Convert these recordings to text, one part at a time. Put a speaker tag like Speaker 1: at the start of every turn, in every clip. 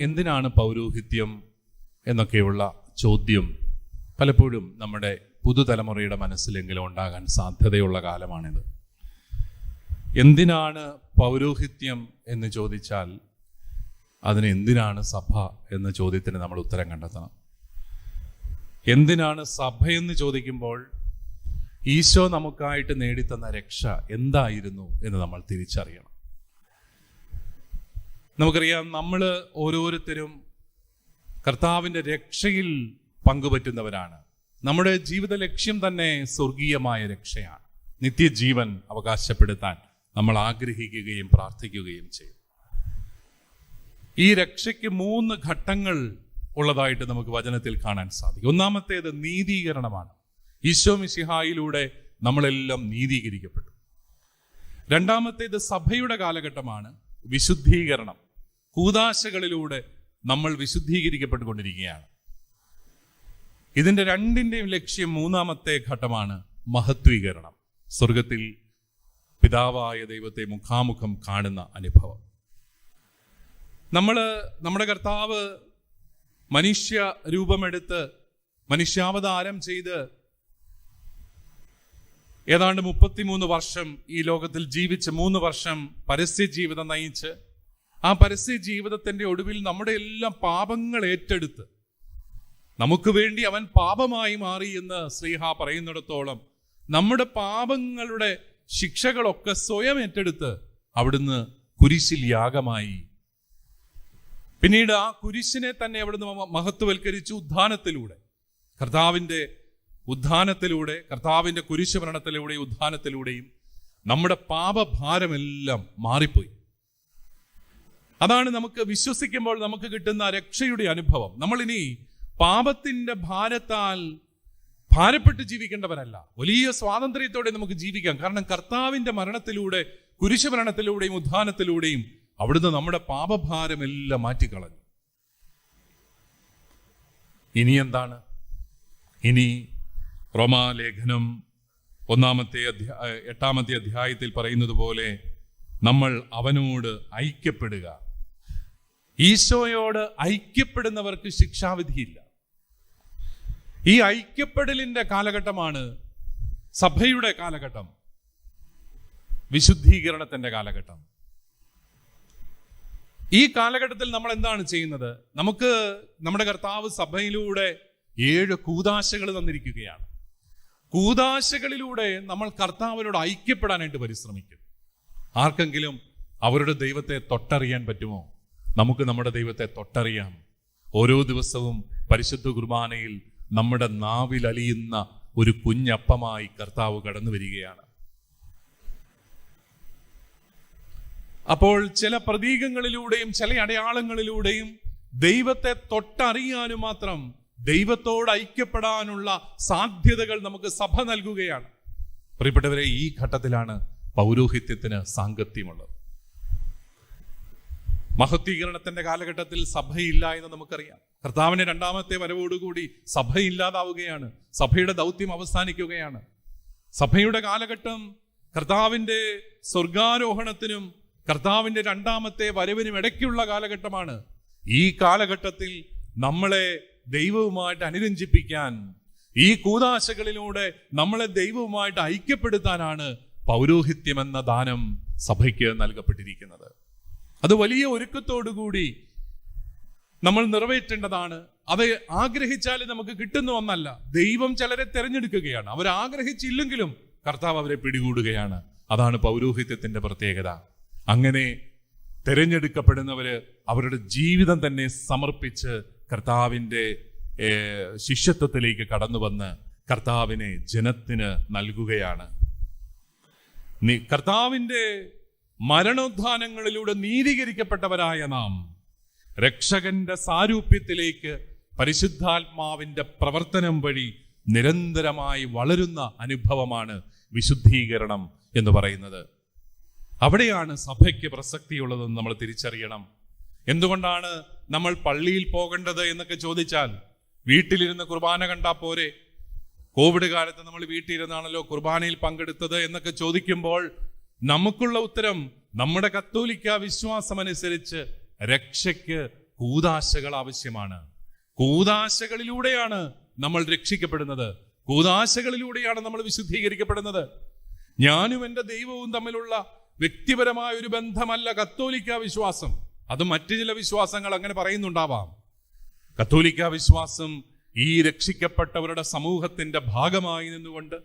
Speaker 1: എന്തിനാണ് പൗരോഹിത്യം എന്നൊക്കെയുള്ള ചോദ്യം പലപ്പോഴും നമ്മുടെ പുതുതലമുറയുടെ മനസ്സിലെങ്കിലും ഉണ്ടാകാൻ സാധ്യതയുള്ള കാലമാണിത്. എന്തിനാണ് പൗരോഹിത്യം എന്ന് ചോദിച്ചാൽ അതിന് എന്തിനാണ് സഭ എന്ന ചോദ്യത്തിന് നമ്മൾ ഉത്തരം കണ്ടെത്തണം. എന്തിനാണ് സഭയെന്ന് ചോദിക്കുമ്പോൾ ഈശോ നമുക്കായിട്ട് നേടിത്തന്ന രക്ഷ എന്തായിരുന്നു എന്ന് നമ്മൾ തിരിച്ചറിയണം. നമുക്കറിയാം, നമ്മൾ ഓരോരുത്തരും കർത്താവിൻ്റെ രക്ഷയിൽ പങ്കുപറ്റുന്നവരാണ്. നമ്മുടെ ജീവിത ലക്ഷ്യം തന്നെ സ്വർഗീയമായ രക്ഷയാണ്. നിത്യജീവൻ അവകാശപ്പെടുത്താൻ നമ്മൾ ആഗ്രഹിക്കുകയും പ്രാർത്ഥിക്കുകയും ചെയ്യും. ഈ രക്ഷയ്ക്ക് 3 ഘട്ടങ്ങൾ ഉള്ളതായിട്ട് നമുക്ക് വചനത്തിൽ കാണാൻ സാധിക്കും. ഒന്നാമത്തേത് നീതീകരണമാണ്. ഈശോ മിശിഹായിലൂടെ നമ്മളെല്ലാം നീതീകരിക്കപ്പെട്ടു. രണ്ടാമത്തേത് സഭയുടെ കാലഘട്ടമാണ്, വിശുദ്ധീകരണം. കൂദാശകളിലൂടെ നമ്മൾ വിശുദ്ധീകരിക്കപ്പെട്ടുകൊണ്ടിരിക്കുകയാണ്. ഇതിൻ്റെ രണ്ടിൻ്റെയും ലക്ഷ്യം 3-ാമത്തെ ഘട്ടമാണ്, മഹത്വീകരണം. സ്വർഗത്തിൽ പിതാവായ ദൈവത്തെ മുഖാമുഖം കാണുന്ന അനുഭവം. നമ്മുടെ കർത്താവ് മനുഷ്യ രൂപമെടുത്ത് മനുഷ്യാവതാരം ചെയ്ത് ഏതാണ്ട് 33 വർഷം ഈ ലോകത്തിൽ ജീവിച്ച് 3 വർഷം പരസ്യ ജീവിതം നയിച്ച് ആ പരസ്യ ജീവിതത്തിന്റെ ഒടുവിൽ നമ്മുടെ എല്ലാം പാപങ്ങൾ ഏറ്റെടുത്ത് നമുക്ക് വേണ്ടി അവൻ പാപമായി മാറി എന്ന് ശ്രീഹ പറയുന്നിടത്തോളം നമ്മുടെ പാപങ്ങളുടെ ശിക്ഷകളൊക്കെ സ്വയം ഏറ്റെടുത്ത് അവിടുന്ന് കുരിശിൽ യാഗമായി. പിന്നീട് ആ കുരിശിനെ തന്നെ അവിടുന്ന് മഹത്വവൽക്കരിച്ചു. കർത്താവിൻ്റെ ഉദ്ധാനത്തിലൂടെ, കർത്താവിൻ്റെ കുരിശുമരണത്തിലൂടെയും ഉദ്ധാനത്തിലൂടെയും നമ്മുടെ പാപഭാരമെല്ലാം മാറിപ്പോയി. അതാണ് നമുക്ക് വിശ്വസിക്കുമ്പോൾ നമുക്ക് കിട്ടുന്ന രക്ഷയുടെ അനുഭവം. നമ്മളിനി പാപത്തിന്റെ ഭാരത്താൽ ഭാരപ്പെട്ട് ജീവിക്കേണ്ടവരല്ല. വലിയ സ്വാതന്ത്ര്യത്തോടെ നമുക്ക് ജീവിക്കാം. കാരണം കർത്താവിന്റെ മരണത്തിലൂടെ, കുരിശുമരണത്തിലൂടെയും ഉദ്ധാനത്തിലൂടെയും അവിടുന്ന് നമ്മുടെ പാപഭാരമെല്ലാം മാറ്റിക്കളഞ്ഞു. ഇനി എന്താണ്? ഇനി റോമാലേഖനം 8-ാമത്തെ അധ്യായത്തിൽ പറയുന്നത് പോലെ നമ്മൾ അവനോട് ഐക്യപ്പെടുക. ഈശോയോട് ഐക്യപ്പെടുന്നവർക്ക് ശിക്ഷാവിധിയില്ല. ഈ ഐക്യപ്പെടലിന്റെ കാലഘട്ടമാണ് സഭയുടെ കാലഘട്ടം, വിശുദ്ധീകരണത്തിന്റെ കാലഘട്ടം. ഈ കാലഘട്ടത്തിൽ നമ്മൾ എന്താണ് ചെയ്യുന്നത്? നമുക്ക് നമ്മുടെ കർത്താവ് സഭയിലൂടെ 7 കൂദാശകൾ തന്നിരിക്കുകയാണ്. കൂദാശകളിലൂടെ നമ്മൾ കർത്താവിനോട് ഐക്യപ്പെടാനായിട്ട് പരിശ്രമിക്കും. ആർക്കെങ്കിലും അവരുടെ ദൈവത്തെ തൊട്ടറിയാൻ പറ്റുമോ? നമുക്ക് നമ്മുടെ ദൈവത്തെ തൊട്ടറിയാം. ഓരോ ദിവസവും പരിശുദ്ധ കുർബാനയിൽ നമ്മുടെ നാവിൽ അലിയുന്ന ഒരു കുഞ്ഞപ്പമായി കർത്താവ് കടന്നു വരികയാണ്. അപ്പോൾ ചില പ്രതീകങ്ങളിലൂടെയും ചില അടയാളങ്ങളിലൂടെയും ദൈവത്തെ തൊട്ടറിയാനും മാത്രം ദൈവത്തോട് ഐക്യപ്പെടാനുള്ള സാധ്യതകൾ നമുക്ക് സഭ നൽകുകയാണ്. പ്രിയപ്പെട്ടവരെ, ഈ ഘട്ടത്തിലാണ് പൗരോഹിത്യത്തിന് സാങ്കത്യമുള്ളത്. മഹത്വീകരണത്തിന്റെ കാലഘട്ടത്തിൽ സഭയില്ല എന്ന് നമുക്കറിയാം. കർത്താവിന്റെ 2-ാമത്തെ വരവോടുകൂടി സഭയില്ലാതാവുകയാണ്. സഭയുടെ ദൗത്യം അവസാനിക്കുകയാണ്. സഭയുടെ കാലഘട്ടം കർത്താവിന്റെ സ്വർഗാരോഹണത്തിനും കർത്താവിന്റെ 2-ാമത്തെ വരവിനും ഇടയ്ക്കുള്ള കാലഘട്ടമാണ്. ഈ കാലഘട്ടത്തിൽ നമ്മളെ ദൈവവുമായിട്ട് അനുരഞ്ജിപ്പിക്കാൻ, ഈ കൂദാശകളിലൂടെ നമ്മളെ ദൈവവുമായിട്ട് ഐക്യപ്പെടുത്താനാണ് പൗരോഹിത്യം എന്ന ദാനം സഭയ്ക്ക് നൽകപ്പെട്ടിരിക്കുന്നത്. അത് വലിയ ഒരുക്കത്തോടുകൂടി നമ്മൾ നിറവേറ്റേണ്ടതാണ്. അത് ആഗ്രഹിച്ചാൽ നമുക്ക് കിട്ടുന്ന ഒന്നല്ല. ദൈവം ചിലരെ തിരഞ്ഞെടുക്കുകയാണ്. അവരാഗ്രഹിച്ചില്ലെങ്കിലും കർത്താവ് അവരെ പിടികൂടുകയാണ്. അതാണ് പൗരോഹിത്യത്തിന്റെ പ്രത്യേകത. അങ്ങനെ തിരഞ്ഞെടുക്കപ്പെടുന്നവര് അവരുടെ ജീവിതം തന്നെ സമർപ്പിച്ച് കർത്താവിൻ്റെ ശിഷ്യത്വത്തിലേക്ക് കടന്നു വന്ന് കർത്താവിനെ ജനത്തിന് നൽകുകയാണ്. കർത്താവിൻ്റെ മരണോദ്ധാനങ്ങളിലൂടെ നീതീകരിക്കപ്പെട്ടവരായ നാം രക്ഷകന്റെ സാരൂപ്യത്തിലേക്ക് പരിശുദ്ധാത്മാവിന്റെ പ്രവർത്തനം വഴി നിരന്തരമായി വളരുന്ന അനുഭവമാണ് വിശുദ്ധീകരണം എന്ന് പറയുന്നത്. അവിടെയാണ് സഭയ്ക്ക് പ്രസക്തിയുള്ളതെന്ന് നമ്മൾ തിരിച്ചറിയണം. എന്തുകൊണ്ടാണ് നമ്മൾ പള്ളിയിൽ പോകേണ്ടത് എന്നൊക്കെ ചോദിച്ചാൽ, വീട്ടിലിരുന്ന് കുർബാന കണ്ടാൽ പോരെ? കോവിഡ് കാലത്ത് നമ്മൾ വീട്ടിലിരുന്നാണല്ലോ കുർബാനയിൽ പങ്കെടുത്തത് എന്നൊക്കെ ചോദിക്കുമ്പോൾ നമുക്കുള്ള ഉത്തരം, നമ്മുടെ കത്തോലിക്ക വിശ്വാസമനുസരിച്ച് രക്ഷയ്ക്ക് കൂദാശകൾ ആവശ്യമാണ്. കൂദാശകളിലൂടെയാണ് നമ്മൾ രക്ഷിക്കപ്പെടുന്നത്. കൂദാശകളിലൂടെയാണ് നമ്മൾ വിശുദ്ധീകരിക്കപ്പെടുന്നത്. ഞാനും എൻ്റെ ദൈവവും തമ്മിലുള്ള വ്യക്തിപരമായ ഒരു ബന്ധമല്ല കത്തോലിക്ക വിശ്വാസം. അത് മറ്റു ചില വിശ്വാസങ്ങൾ അങ്ങനെ പറയുന്നുണ്ടാവാം. കത്തോലിക്ക വിശ്വാസം ഈ രക്ഷിക്കപ്പെട്ടവരുടെ സമൂഹത്തിന്റെ ഭാഗമായി നിന്നുകൊണ്ട്,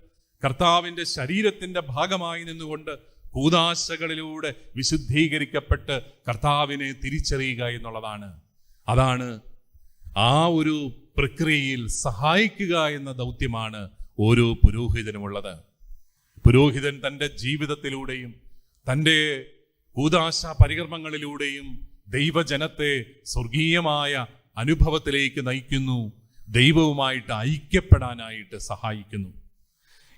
Speaker 1: കർത്താവിന്റെ ശരീരത്തിന്റെ ഭാഗമായി നിന്നുകൊണ്ട് കൂദാശകളിലൂടെ വിശുദ്ധീകരിക്കപ്പെട്ട് കർത്താവിനെ തിരിച്ചറിയുക എന്നുള്ളതാണ്. അതാണ് ആ ഒരു പ്രക്രിയയിൽ സഹായിക്കുക എന്ന ദൗത്യമാണ് ഓരോ പുരോഹിതനുമുള്ളത്. പുരോഹിതൻ തൻ്റെ ജീവിതത്തിലൂടെയും തൻ്റെ കൂദാശ പരികർമ്മങ്ങളിലൂടെയും ദൈവജനത്തെ സ്വർഗീയമായ അനുഭവത്തിലേക്ക് നയിക്കുന്നു, ദൈവവുമായിട്ട് ഐക്യപ്പെടാനായിട്ട് സഹായിക്കുന്നു.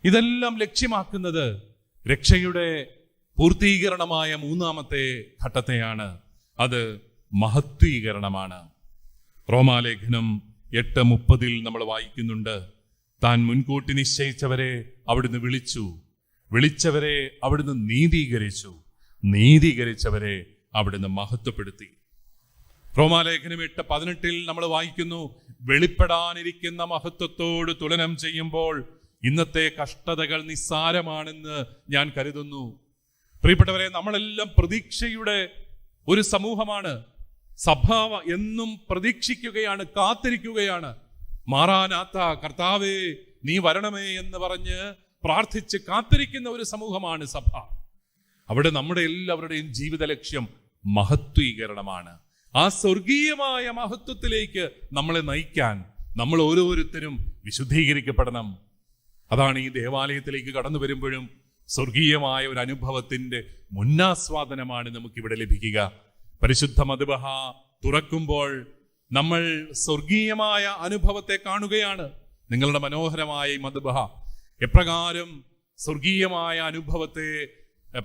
Speaker 1: ഇതെല്ലാം ലക്ഷ്യമാക്കുന്നത് രക്ഷയുടെ പൂർത്തീകരണമായ മൂന്നാമത്തെ ഘട്ടത്തെയാണ്. അത് മഹത്വീകരണമാണ്. റോമാലേഖനം 8:30 നമ്മൾ വായിക്കുന്നുണ്ട്, താൻ മുൻകൂട്ടി നിശ്ചയിച്ചവരെ അവിടുന്ന് വിളിച്ചു, വിളിച്ചവരെ അവിടുന്ന് നീതീകരിച്ചു, നീതീകരിച്ചവരെ അവിടുന്ന് മഹത്വപ്പെടുത്തി. റോമാലേഖനം 8:18 നമ്മൾ വായിക്കുന്നു, വെളിപ്പെടാനിരിക്കുന്ന മഹത്വത്തോട് തുലനം ചെയ്യുമ്പോൾ ഇന്നത്തെ കഷ്ടതകൾ നിസ്സാരമാണെന്ന് ഞാൻ കരുതുന്നു. പ്രിയപ്പെട്ടവരെ, നമ്മളെല്ലാം പ്രതീക്ഷയുടെ ഒരു സമൂഹമാണ്. സഭ എന്നും പ്രതീക്ഷിക്കുകയാണ്, കാത്തിരിക്കുകയാണ്. മാറാനാത്ത കർത്താവേ നീ വരണമേ എന്ന് പറഞ്ഞ് പ്രാർത്ഥിച്ച് കാത്തിരിക്കുന്ന ഒരു സമൂഹമാണ് സഭ. അവിടെ നമ്മുടെ എല്ലാവരുടെയും ജീവിത ലക്ഷ്യം മഹത്വീകരണമാണ്. ആ സ്വർഗീയമായ മഹത്വത്തിലേക്ക് നമ്മളെ നയിക്കാൻ നമ്മൾ ഓരോരുത്തരും വിശുദ്ധീകരിക്കപ്പെടണം. അതാണ് ഈ ദേവാലയത്തിലേക്ക് കടന്നു വരുമ്പോഴും സ്വർഗീയമായ ഒരു അനുഭവത്തിന്റെ മുന്നാസ്വാദനമാണ് നമുക്കിവിടെ ലഭിക്കുക. പരിശുദ്ധ മദ്ബഹ തുറക്കുമ്പോൾ നമ്മൾ സ്വർഗീയമായ അനുഭവത്തെ കാണുകയാണ്. നിങ്ങളുടെ മനോഹരമായ ഈ മദ്ബഹ എപ്രകാരം സ്വർഗീയമായ അനുഭവത്തെ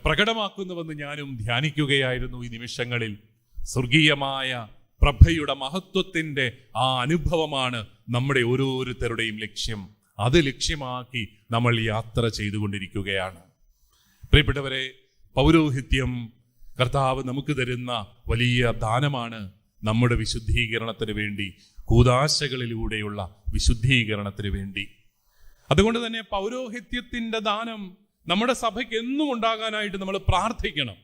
Speaker 1: പ്രകടമാക്കുന്നുവെന്ന് ഞാനും ധ്യാനിക്കുകയായിരുന്നു ഈ നിമിഷങ്ങളിൽ. സ്വർഗീയമായ പ്രഭയുടെ മഹത്വത്തിന്റെ ആ അനുഭവമാണ് നമ്മുടെ ഓരോരുത്തരുടെയും ലക്ഷ്യം. അത് ലക്ഷ്യമാക്കി നമ്മൾ യാത്ര ചെയ്തുകൊണ്ടിരിക്കുകയാണ്. പ്രിയപ്പെട്ടവരെ, പൗരോഹിത്യം കർത്താവ് നമുക്ക് തരുന്ന വലിയ ദാനമാണ്. നമ്മുടെ വിശുദ്ധീകരണത്തിന് വേണ്ടി, കൂദാശകളിലൂടെയുള്ള വിശുദ്ധീകരണത്തിന് വേണ്ടി. അതുകൊണ്ട് തന്നെ പൗരോഹിത്യത്തിന്റെ ദാനം നമ്മുടെ സഭയ്ക്ക് എന്നും ഉണ്ടാകാനായിട്ട് നമ്മൾ പ്രാർത്ഥിക്കണം.